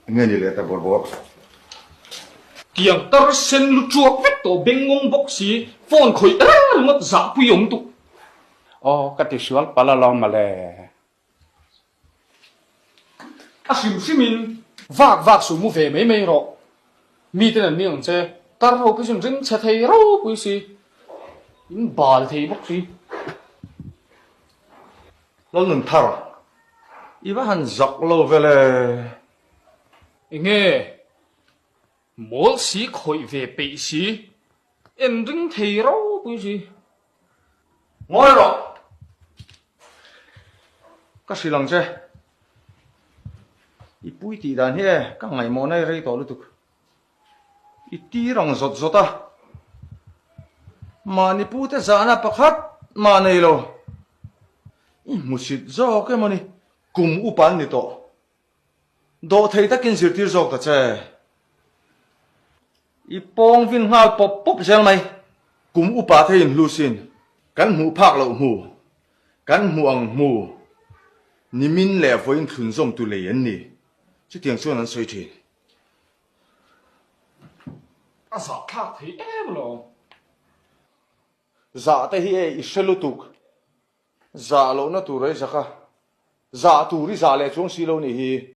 nghe như lệ ta bor bor tiang tar sen lu chuak vek to bengong bok si phone khoi ngot za pu yong tu cái tiếng sual pala lo mà lệ sim simin vak su mu ve me ro mi ten ni ang che tar ho pi sim rin che thei ro pu si in bal thei bok si lo nun thar iba han zak lo vele nghe mol si khoi ve pe si en ring thei ro pu si ngồi rồi các sĩ lòng che i pui ti dan he các ngày mò này rei to lu tuk i ti rong zot zota mà ni pu te za na pakhat mà nei lo i musit zo ke mani kum upan ni to do thei ta kin sir tir zok ta che i pong vin hal pop pop zel mai kum upa thein lusin kan mu phak lo mu kan muang mu ni min le voin thun zom tu le yan ni chi tiang chuan an soi thin a za thak thei em lo za te hi e i shelu tuk za lo na tu rei zaka za tu ri za le chung si lo ni hi